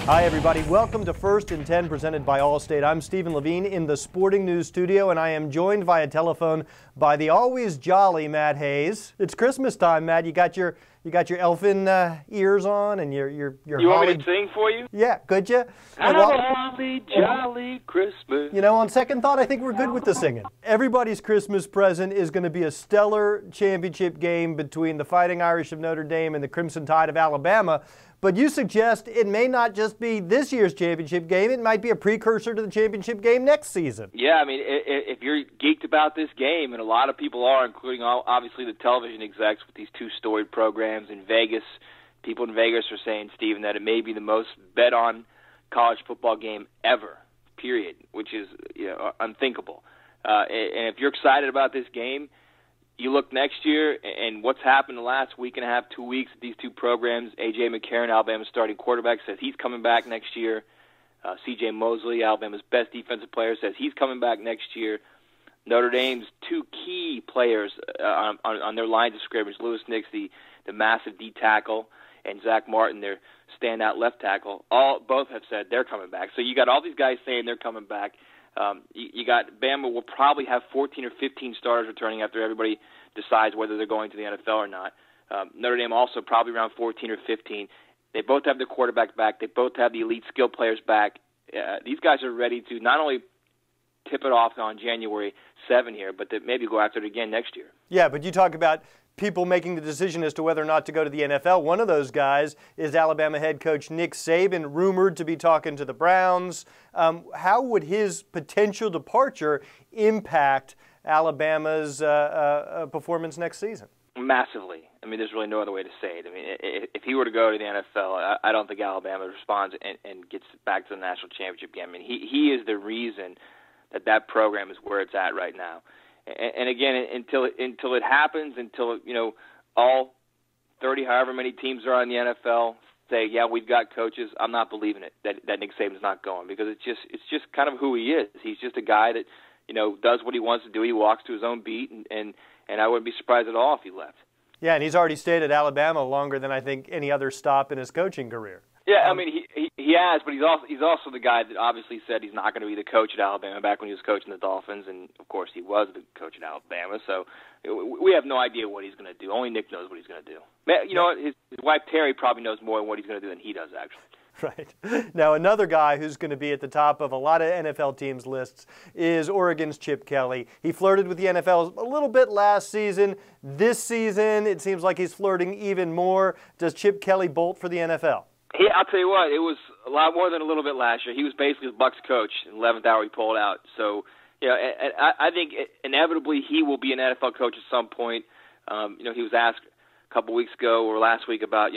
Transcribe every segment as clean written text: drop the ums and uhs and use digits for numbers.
Hi, everybody. Welcome to First and 10 presented by Allstate. I'm Stephen Levine in the Sporting News studio, and I am joined via telephone by the always jolly Matt Hayes. It's Christmas time, Matt. You got your elfin ears on and your You holly... want me to sing for you? Yeah, could you? Have a holly jolly Christmas. You know, on second thought, I think we're good with the singing. Everybody's Christmas present is going to be a stellar championship game between the Fighting Irish of Notre Dame and the Crimson Tide of Alabama. But you suggest it may not just be this year's championship game, it might be a precursor to the championship game next season. Yeah, I mean, if you're geeked about this game, and a lot of people are, including obviously the television execs with these two storied programs in Vegas, people in Vegas are saying, Stephen, that it may be the most bet-on college football game ever, period, which is unthinkable. And if you're excited about this game, you look next year, and what's happened the last week and a half, 2 weeks, these two programs, A.J. McCarron, Alabama's starting quarterback, says he's coming back next year. C.J. Mosley, Alabama's best defensive player, says he's coming back next year. Notre Dame's two key players on their lines of scrimmage, Lewis Nix, the massive D tackle, and Zach Martin, their standout left tackle, both have said they're coming back. So you got all these guys saying they're coming back. You got Bama will probably have 14 or 15 starters returning after everybody decides whether they're going to the NFL or not. Notre Dame also probably around 14 or 15. They both have their quarterback back. They both have the elite skill players back. These guys are ready to not only tip it off on January 7 here, but to maybe go after it again next year. Yeah, but you talk about people making the decision as to whether or not to go to the NFL. One of those guys is Alabama head coach Nick Saban, rumored to be talking to the Browns. How would his potential departure impact Alabama's performance next season? Massively. I mean, there's really no other way to say it. I mean, if he were to go to the NFL, I don't think Alabama responds and gets back to the national championship game. I mean, he is the reason that program is where it's at right now. And again, until it happens, until all 30, however many teams are in the NFL say, yeah, we've got coaches, I'm not believing it that Nick Saban's not going, because it's just kind of who he is. He's just a guy that does what he wants to do. He walks to his own beat, and I wouldn't be surprised at all if he left. Yeah, and he's already stayed at Alabama longer than I think any other stop in his coaching career. Yeah, I mean, he has, but he's also the guy that obviously said he's not going to be the coach at Alabama back when he was coaching the Dolphins, and of course he was the coach at Alabama. So we have no idea what he's going to do. Only Nick knows what he's going to do. You know what? His wife Terry probably knows more what he's going to do than he does, actually. Right. Now, another guy who's going to be at the top of a lot of NFL teams' lists is Oregon's Chip Kelly. He flirted with the NFL a little bit last season. This season, it seems like he's flirting even more. Does Chip Kelly bolt for the NFL? Yeah, I'll tell you what, it was a lot more than a little bit last year. He was basically the Bucs coach. In the 11th hour, he pulled out. So, and I think inevitably he will be an NFL coach at some point. He was asked a couple weeks ago or last week about,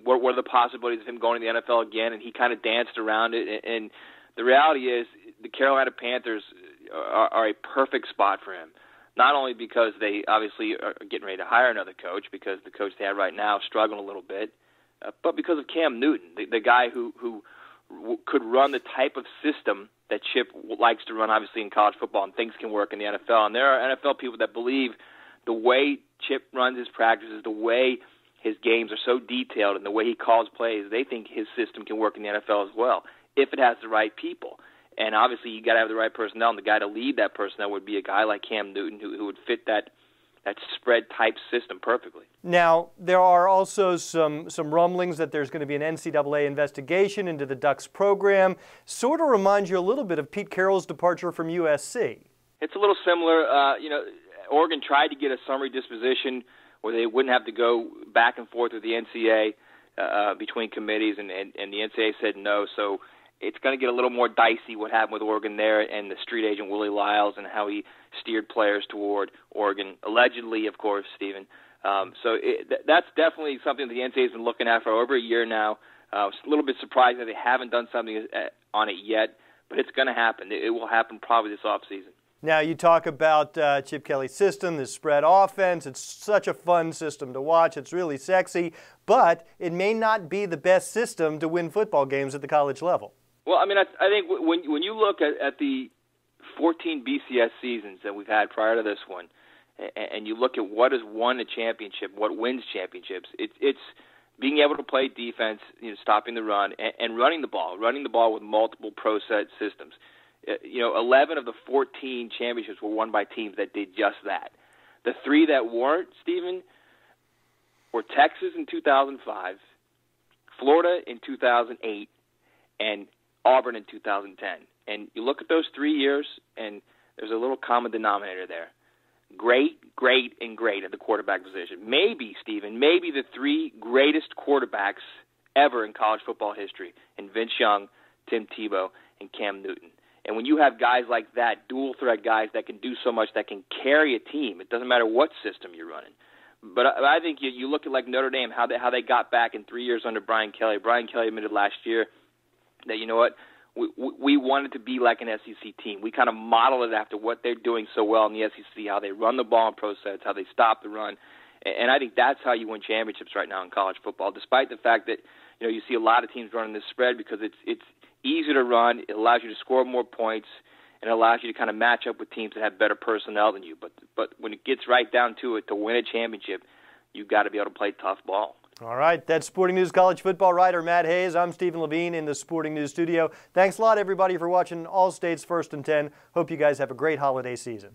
what are the possibilities of him going to the NFL again, and he kind of danced around it. And the reality is the Carolina Panthers are a perfect spot for him, not only because they obviously are getting ready to hire another coach, because the coach they have right now is struggling a little bit, but because of Cam Newton, the guy who could run the type of system that Chip likes to run, obviously, in college football, and things can work in the NFL. And there are NFL people that believe the way Chip runs his practices, the way his games are so detailed, and the way he calls plays, they think his system can work in the NFL as well, if it has the right people. And obviously, you got to have the right personnel, and the guy to lead that personnel would be a guy like Cam Newton who would fit that spread-type system perfectly. Now, there are also some rumblings that there's going to be an NCAA investigation into the Ducks program. Sort of reminds you a little bit of Pete Carroll's departure from USC. It's a little similar. Oregon tried to get a summary disposition where they wouldn't have to go back and forth with the NCAA between committees, and the NCAA said no. So it's going to get a little more dicey what happened with Oregon there and the street agent Willie Lyles and how he steered players toward Oregon, allegedly, of course, Stephen. That's definitely something the NCAA has been looking at for over a year now. I was a little bit surprised that they haven't done something on it yet, but it's going to happen. It will happen probably this offseason. Now, you talk about Chip Kelly's system, this spread offense. It's such a fun system to watch. It's really sexy, but it may not be the best system to win football games at the college level. Well, I mean, I think when you look at the 14 BCS seasons that we've had prior to this one, and you look at what has won a championship, what wins championships, it's being able to play defense, stopping the run, and running the ball with multiple pro set systems. 11 of the 14 championships were won by teams that did just that. The 3 that weren't, Stephen, were Texas in 2005, Florida in 2008, and Auburn in 2010. And you look at those 3 years, and there's a little common denominator there. Great, and great at the quarterback position. Maybe, Stephen, the 3 greatest quarterbacks ever in college football history, in Vince Young, Tim Tebow, and Cam Newton. And when you have guys like that, dual-threat guys that can do so much, that can carry a team, it doesn't matter what system you're running. But I think you look at like Notre Dame, how they got back in 3 years under Brian Kelly. Brian Kelly admitted last year that, you know what, we wanted to be like an SEC team. We kind of modeled it after what they're doing so well in the SEC, how they run the ball in pro sets, how they stop the run. And I think that's how you win championships right now in college football, despite the fact that you see a lot of teams running this spread because it's easier to run. It allows you to score more points, and it allows you to kind of match up with teams that have better personnel than you. But when it gets right down to it, to win a championship, you've got to be able to play tough ball. All right, that's Sporting News college football writer Matt Hayes. I'm Stephen Levine in the Sporting News studio. Thanks a lot, everybody, for watching All States First and 10. Hope you guys have a great holiday season.